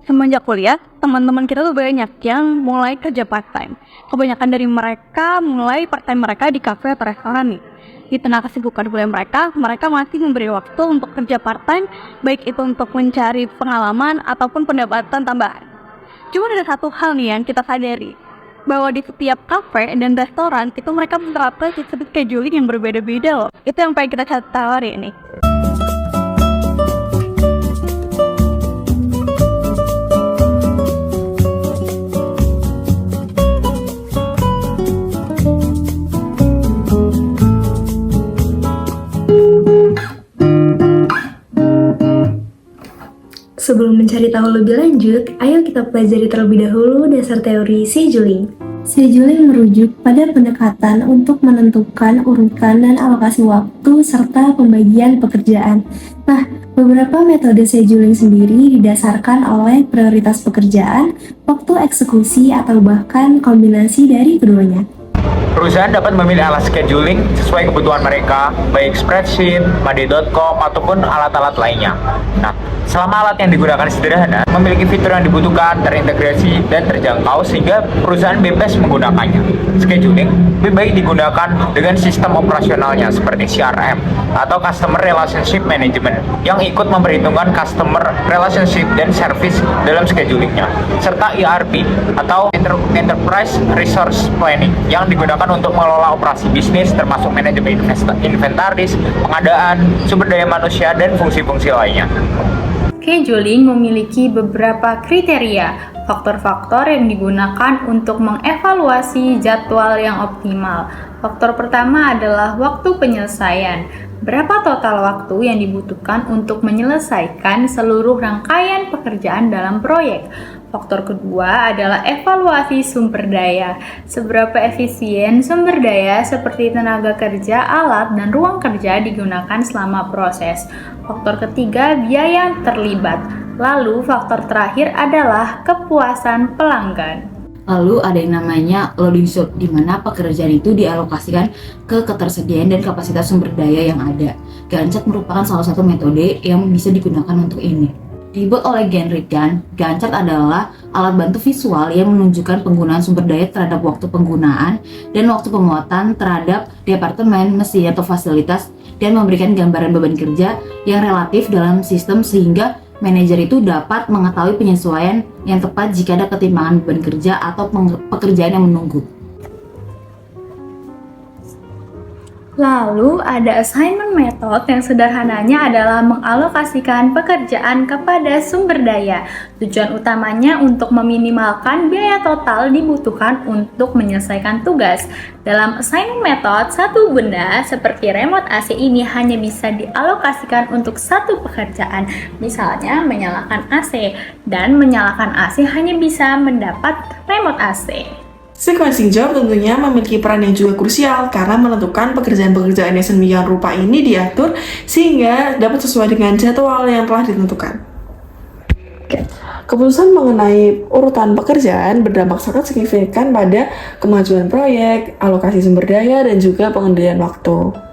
Semenjak kuliah, teman-teman kita tuh banyak yang mulai kerja part-time. Kebanyakan dari mereka mulai part-time mereka di kafe atau restoran nih. Di tengah kesibukan kuliah mereka masih memberi waktu untuk kerja part-time, baik itu untuk mencari pengalaman ataupun pendapatan tambahan. Cuma ada satu hal nih yang kita sadari, bahwa di setiap kafe dan restoran itu mereka menerapkan sistem scheduling yang berbeda-beda loh. Itu yang pengen kita tahu hari ini. Sebelum mencari tahu lebih lanjut, ayo kita pelajari terlebih dahulu dasar teori scheduling. Scheduling merujuk pada pendekatan untuk menentukan urutan dan alokasi waktu serta pembagian pekerjaan. Nah, beberapa metode scheduling sendiri didasarkan oleh prioritas pekerjaan, waktu eksekusi, atau bahkan kombinasi dari keduanya. Perusahaan dapat memilih alat scheduling sesuai kebutuhan mereka, baik spreadsheet, monday.com, ataupun alat-alat lainnya. Nah, selama alat yang digunakan sederhana, memiliki fitur yang dibutuhkan, terintegrasi, dan terjangkau sehingga perusahaan bebas menggunakannya. Scheduling lebih baik digunakan dengan sistem operasionalnya seperti CRM atau Customer Relationship Management yang ikut memperhitungkan customer relationship dan service dalam schedulingnya, serta ERP atau Enterprise Resource Planning yang digunakan untuk mengelola operasi bisnis termasuk manajemen inventaris, pengadaan, sumber daya manusia, dan fungsi-fungsi lainnya. Scheduling memiliki beberapa kriteria, faktor-faktor yang digunakan untuk mengevaluasi jadwal yang optimal. Faktor pertama adalah waktu penyelesaian. Berapa total waktu yang dibutuhkan untuk menyelesaikan seluruh rangkaian pekerjaan dalam proyek? Faktor kedua adalah evaluasi sumber daya. Seberapa efisien sumber daya seperti tenaga kerja, alat, dan ruang kerja digunakan selama proses. Faktor ketiga, biaya yang terlibat. Lalu faktor terakhir adalah kepuasan pelanggan. Lalu ada yang namanya loading zone, di mana pekerjaan itu dialokasikan ke ketersediaan dan kapasitas sumber daya yang ada. Gantt chart merupakan salah satu metode yang bisa digunakan untuk ini. Dibuat oleh Heinrich Gantt chart adalah alat bantu visual yang menunjukkan penggunaan sumber daya terhadap waktu penggunaan dan waktu pemuatan terhadap departemen, mesin, atau fasilitas, dan memberikan gambaran beban kerja yang relatif dalam sistem sehingga manajer itu dapat mengetahui penyesuaian yang tepat jika ada ketimpangan beban kerja atau pekerjaan yang menunggu. Lalu ada assignment method yang sederhananya adalah mengalokasikan pekerjaan kepada sumber daya. Tujuan utamanya untuk meminimalkan biaya total dibutuhkan untuk menyelesaikan tugas. Dalam assignment method, satu benda seperti remote AC ini hanya bisa dialokasikan untuk satu pekerjaan. Misalnya menyalakan AC, dan menyalakan AC hanya bisa mendapat remote AC. Sequencing job tentunya memiliki peran yang juga krusial karena menentukan pekerjaan-pekerjaan yang sedemikian rupa ini diatur sehingga dapat sesuai dengan jadwal yang telah ditentukan. Keputusan mengenai urutan pekerjaan berdampak sangat signifikan pada kemajuan proyek, alokasi sumber daya, dan juga pengendalian waktu.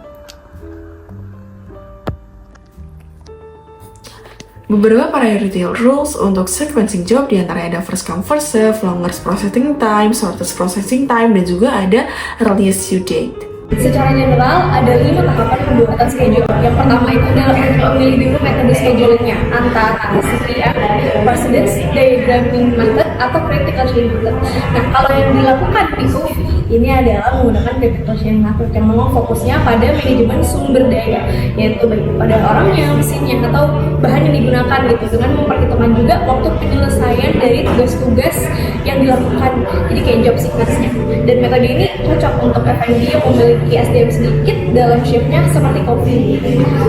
Beberapa priority rules untuk sequencing job diantaranya ada first come first serve, longest processing time, shortest processing time, dan juga ada earliest due date. Secara general, ada 5 tahapan pembuatan schedule. Yang pertama itu adalah memilih dulu metode schedulingnya antara CPM, precedence, diagramming method, atau critical sharing method. Nah, kalau yang dilakukan di COVI ini adalah menggunakan critical sharing method yang memang fokusnya pada manajemen sumber daya, yaitu baik pada orangnya, mesinnya, atau bahan yang digunakan gitu, dengan memperhitungkan juga waktu penyelesaian dari tugas-tugas yang dilakukan, jadi kayak job sequence-nya. Dan metode ini cocok untuk F&B yang memiliki SDM sedikit dalam shift-nya seperti kopi.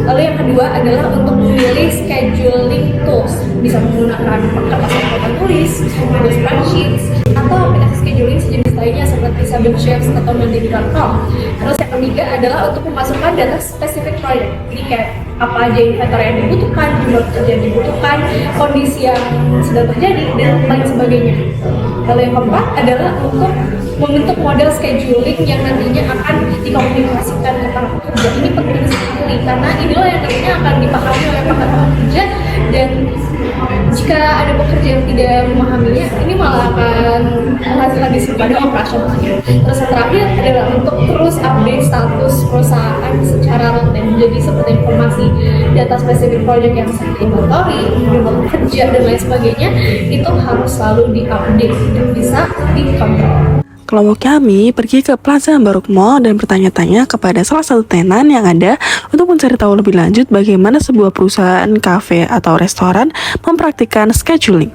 Lalu yang kedua adalah untuk memilih scheduling tools, bisa menggunakan kertas papan tulis, Google Spreadsheets, atau aplikasi scheduling sejenis lainnya seperti Sabenshift atau Monday.com. Terus yang ketiga adalah untuk memasukkan data spesifik project, jadi kayak apa aja inventory yang dibutuhkan, jumlah kerja yang dibutuhkan, kondisi yang sedang terjadi, dan lain sebagainya. Lalu yang keempat adalah untuk membentuk model scheduling yang nantinya akan dikomunikasikan ke para pekerja. Ini penting sekali karena inilah yang nantinya akan dipahami oleh para pekerja dan Jika ada pekerja yang tidak memahaminya, ini malah akan menghasilkan disiplin pada operasionalnya. Terus yang terakhir adalah untuk terus update status perusahaan secara rutin. Jadi seperti informasi data spesifik proyek yang sedang diinventory, jumlah kerja dan lain sebagainya, itu harus selalu diupdate dan bisa dikontrol. Kelompok kami pergi ke Plaza Baruk Mall dan bertanya-tanya kepada salah satu tenan yang ada untuk mencari tahu lebih lanjut bagaimana sebuah perusahaan kafe atau restoran mempraktikkan scheduling.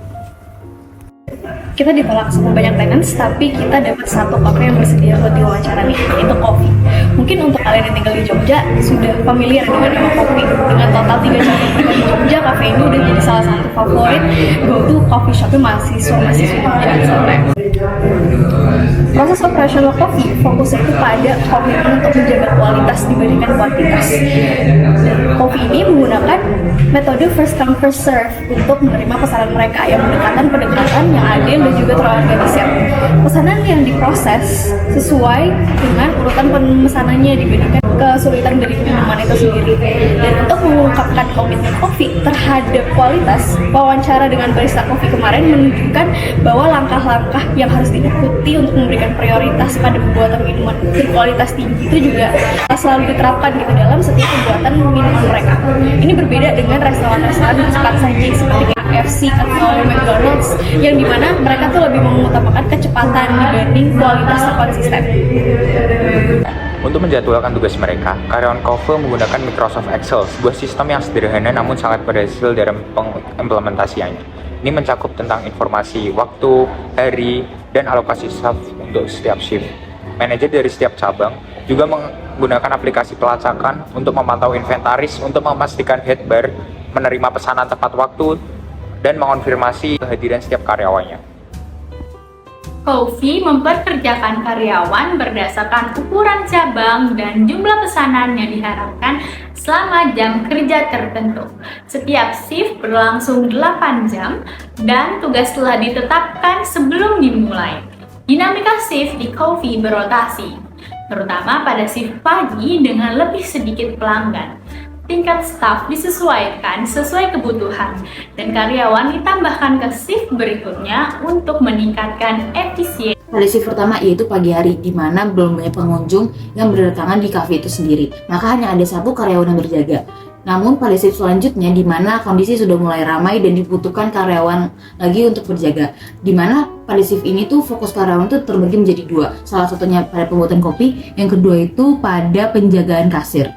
Kita ditolak sama banyak tenants, tapi kita dapat satu kafe yang bersedia buat diwawancara nih, yaitu Coffee. Mungkin untuk kalian yang tinggal di Jogja sudah familiar dengan nama Coffee. Dengan total 3 cabang mereka di Jogja, kafe ini udah jadi salah satu favorit go-to coffee shopnya mahasiswa-mahasiswa Jogja dan Santren. Proses operasional Coffee fokusnya itu pada komitmen untuk menjaga kualitas dibandingkan kuantitas. Coffee ini menggunakan metode first come first serve untuk menerima pesanan mereka yang pendekatan yang adil dan juga terorganisir. Pesanan yang diproses sesuai dengan urutan pemesanannya dibandingkan kesulitan dari minuman itu sendiri. Dan untuk mengungkapkan komitmen Coffee terhadap kualitas, wawancara dengan barista Coffee kemarin menunjukkan bahwa langkah-langkah yang harus diikuti untuk memberikan prioritas pada pembuatan minuman berkualitas tinggi itu juga selalu diterapkan gitu dalam setiap pembuatan minuman mereka. Ini berbeda dengan restoran-restoran cepat saji seperti KFC atau McDonald's yang dimana mereka tuh lebih mengutamakan kecepatan dibanding kualitas yang konsisten. Untuk menjadwalkan tugas mereka, karyawan Coffee menggunakan Microsoft Excel, sebuah sistem yang sederhana namun sangat berhasil dalam pengimplementasiannya. Ini mencakup tentang informasi, waktu, hari, dan alokasi staff untuk setiap shift. Manajer dari setiap cabang juga menggunakan aplikasi pelacakan untuk memantau inventaris untuk memastikan head bar menerima pesanan tepat waktu dan mengonfirmasi kehadiran setiap karyawannya. Coffee memperkerjakan karyawan berdasarkan ukuran cabang dan jumlah pesanan yang diharapkan selama jam kerja tertentu. Setiap shift berlangsung 8 jam dan tugas telah ditetapkan sebelum dimulai. Dinamika shift di Coffee berotasi, terutama pada shift pagi dengan lebih sedikit pelanggan. Tingkat staf disesuaikan sesuai kebutuhan dan karyawan ditambahkan ke shift berikutnya untuk meningkatkan efisiensi. Pada shift pertama yaitu pagi hari, di mana belum banyak pengunjung yang berdatangan di kafe itu sendiri, maka hanya ada 1 karyawan yang berjaga. Namun pada shift selanjutnya, di mana kondisi sudah mulai ramai dan dibutuhkan karyawan lagi untuk berjaga, di mana pada shift ini tuh fokus karyawan tuh terbagi menjadi 2, salah satunya pada pembuatan kopi, yang kedua itu pada penjagaan kasir.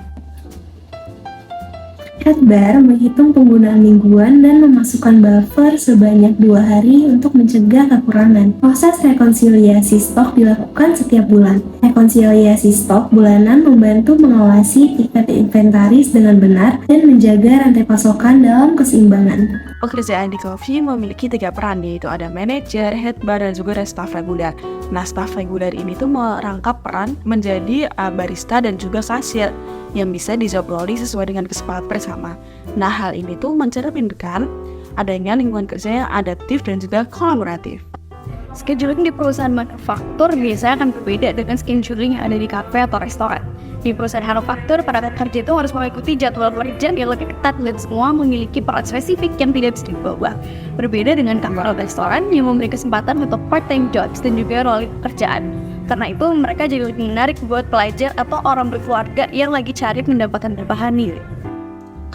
Headbar menghitung penggunaan mingguan dan memasukkan buffer sebanyak 2 hari untuk mencegah kekurangan. Proses rekonsiliasi stok dilakukan setiap bulan. Rekonsiliasi stok bulanan membantu mengawasi tingkat inventaris dengan benar dan menjaga rantai pasokan dalam keseimbangan. Pekerjaan di Coffee memiliki 3 peran, yaitu ada manajer, head bar, dan juga ada staff reguler. Nah, staff reguler ini tuh merangkap peran menjadi barista dan juga kasir yang bisa dijobroli sesuai dengan kesepakatan bersama. Nah, hal ini tuh mencerminkan adanya lingkungan kerja yang adaptif dan juga kolaboratif. Scheduling di perusahaan manufaktur biasanya akan berbeda dengan scheduling yang ada di kafe atau restoran. Di perusahaan manufaktur, para pekerja itu harus mengikuti jadwal kerja yang lebih ketat dan semua memiliki peran spesifik yang tidak bisa diubah. Berbeda dengan kafe atau restoran yang memberi kesempatan untuk part-time jobs dan juga role pekerjaan. Karena itu, mereka jadi lebih menarik buat pelajar atau orang berkeluarga yang lagi cari pendapatan tambahan nih.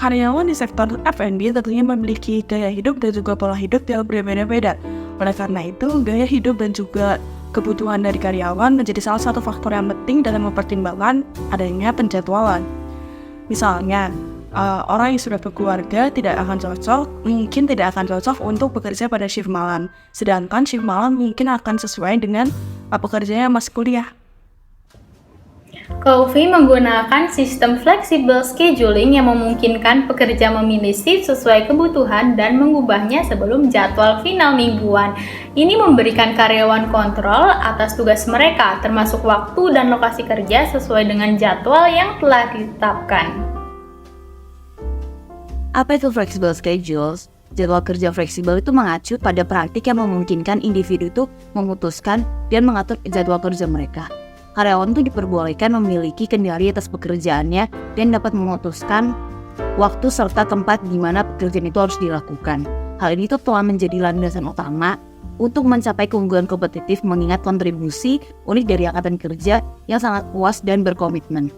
Karyawan di sektor F&B tentunya memiliki gaya hidup dan juga pola hidup yang berbeda-beda. Oleh karena itu, gaya hidup dan juga kebutuhan dari karyawan menjadi salah satu faktor yang penting dalam mempertimbangkan adanya penjadwalan. Misalnya, orang yang sudah berkeluarga mungkin tidak akan cocok untuk bekerja pada shift malam. Sedangkan shift malam mungkin akan sesuai dengan pekerjaan yang masih kuliah. Coffee menggunakan sistem flexible scheduling yang memungkinkan pekerja memilih shift sesuai kebutuhan dan mengubahnya sebelum jadwal final mingguan. Ini memberikan karyawan kontrol atas tugas mereka, termasuk waktu dan lokasi kerja sesuai dengan jadwal yang telah ditetapkan. Apa itu flexible schedules? Jadwal kerja fleksibel itu mengacu pada praktik yang memungkinkan individu itu memutuskan dan mengatur jadwal kerja mereka. Karyawan itu diperbolehkan memiliki kendali atas pekerjaannya dan dapat memutuskan waktu serta tempat di mana pekerjaan itu harus dilakukan. Hal ini tuh telah menjadi landasan utama untuk mencapai keunggulan kompetitif mengingat kontribusi unik dari Angkatan Kerja yang sangat puas dan berkomitmen.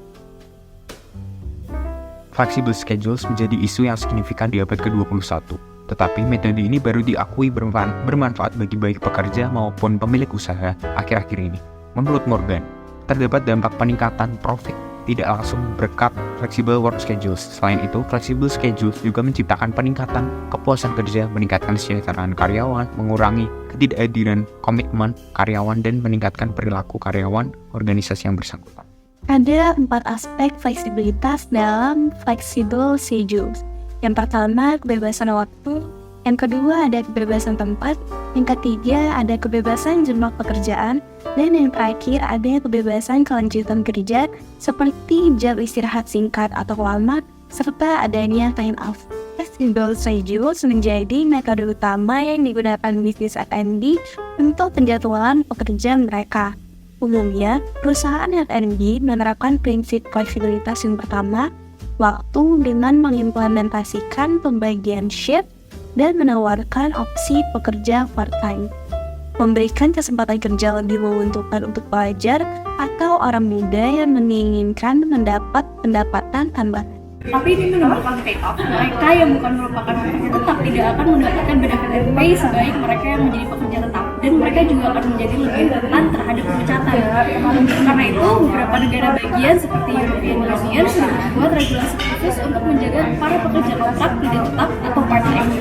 Flexible schedules menjadi isu yang signifikan di abad ke-21. Tetapi metode ini baru diakui bermanfaat bagi baik pekerja maupun pemilik usaha akhir-akhir ini. Menurut Morgan, terdapat dampak peningkatan profit tidak langsung berkat flexible work schedules. Selain itu, flexible schedules juga menciptakan peningkatan kepuasan kerja, meningkatkan kesejahteraan karyawan, mengurangi ketidakhadiran komitmen karyawan, dan meningkatkan perilaku karyawan organisasi yang bersangkutan. Ada 4 aspek fleksibilitas dalam flexible schedules. Yang pertama, kebebasan waktu. Yang kedua, ada kebebasan tempat. Yang ketiga, ada kebebasan jumlah pekerjaan. Dan yang terakhir, ada kebebasan kelanjutan kerja seperti jam istirahat singkat atau lama, serta adanya time off. Flexible schedules menjadi metode utama yang digunakan bisnis F&B untuk penjadwalan pekerjaan mereka. Umumnya, perusahaan F&B menerapkan prinsip fleksibilitas yang pertama, waktu, dengan mengimplementasikan pembagian shift dan menawarkan opsi pekerja part-time. Memberikan kesempatan kerja lebih menguntungkan untuk pelajar atau orang muda yang menginginkan mendapat pendapatan tambahan. Tapi ini menimbulkan trade-off. Mereka yang bukan merupakan pekerja tetap tidak akan mendapatkan benefit pay sebaik mereka yang menjadi pekerja tetap, dan mereka juga akan menjadi lebih rentan terhadap pemecatan. Karena itu, beberapa negara bagian seperti European Union sudah membuat regulasi khusus untuk menjaga para pekerja kontrak tidak tetap atau part-time.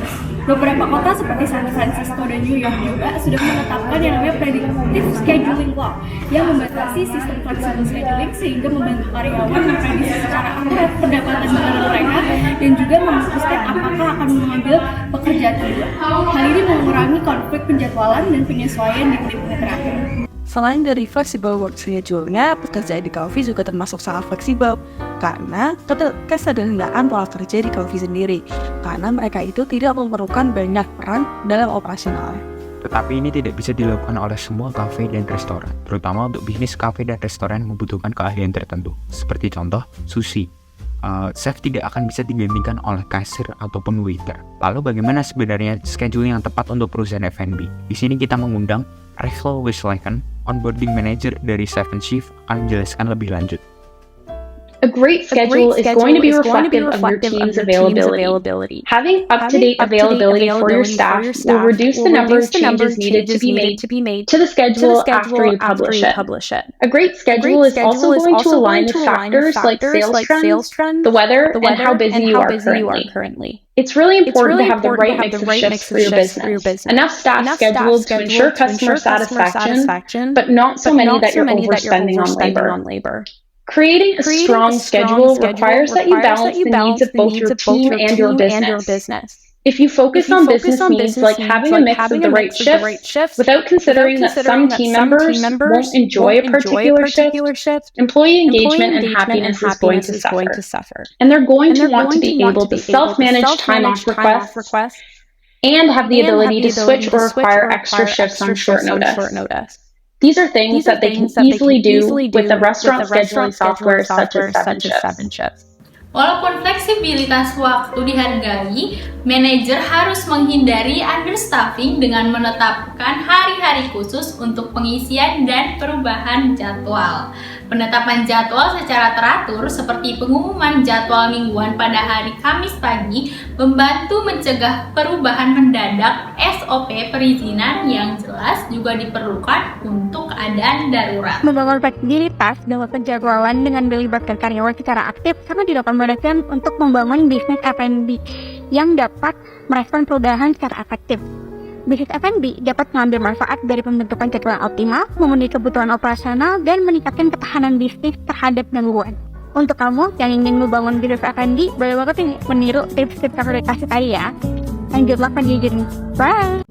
Beberapa kota seperti San Francisco dan New York juga sudah menetapkan yang namanya predictive scheduling law yang membatasi sistem flexible scheduling sehingga membantu karyawan memprediksi secara akurat pendapatan bulanan mereka dan juga memutuskan apakah akan mengambil pekerjaan kedua. Hal ini mengurangi konflik penjadwalan dan penyesuaian di menit-menit terakhir. Selain dari flexible work schedule-nya, pekerjaan di Calvi juga termasuk sangat fleksibel karena kesederhanaan pola kerja di Calvi sendiri, karena mereka itu tidak memerlukan banyak peran dalam operasionalnya. Tetapi ini tidak bisa dilakukan oleh semua kafe dan restoran, terutama untuk bisnis kafe dan restoran yang membutuhkan keahlian tertentu. Seperti contoh, sushi. Chef tidak akan bisa digantikan oleh kasir ataupun waiter. Lalu bagaimana sebenarnya scheduling yang tepat untuk perusahaan F&B? Di sini kita mengundang Rachel Wislekan, onboarding manager dari Seven Shift, akan menjelaskan lebih lanjut. A great schedule is going to be reflective of your team's availability. Having up-to-date availability for your staff will reduce the number of changes needed to be made to the schedule after you publish it. A great schedule is also going to align with factors like sales trends, the weather, and how busy you are currently. It's really important to have the right mix of shifts for your business. Enough staff scheduled to ensure customer satisfaction, but not so many that you're overspending on labor. Creating a strong schedule requires that you balance the needs of both your team and your business. If you focus on business needs like having a mix of the right shifts without considering that some team members won't enjoy a particular shift, employee engagement and happiness is going to suffer. And they're going to want to be able to self-manage time off requests and have the ability to switch or require extra shifts on short notice. These are things that they can easily do with the restaurant scheduling software such as Seven Shifts. Walaupun fleksibilitas waktu dihargai, manajer harus menghindari understaffing dengan menetapkan hari-hari khusus untuk pengisian dan perubahan jadwal. Penetapan jadwal secara teratur seperti pengumuman jadwal mingguan pada hari Kamis pagi membantu mencegah perubahan mendadak. SOP perizinan yang jelas juga diperlukan untuk keadaan darurat. Membangun fleksibilitas dalam penjadwalan dengan melibatkan karyawan secara aktif sangat direkomendasikan untuk membangun bisnis F&B yang dapat merespon perubahan secara efektif. Bisnis F&B dapat mengambil manfaat dari pembentukan jadwal optimal, memenuhi kebutuhan operasional, dan meningkatkan ketahanan bisnis terhadap gangguan. Untuk kamu yang ingin membangun bisnis F&B, boleh banget meniru tips-tips yang udah dikasih tadi ya. Lanjutlah pendidikan. Bye!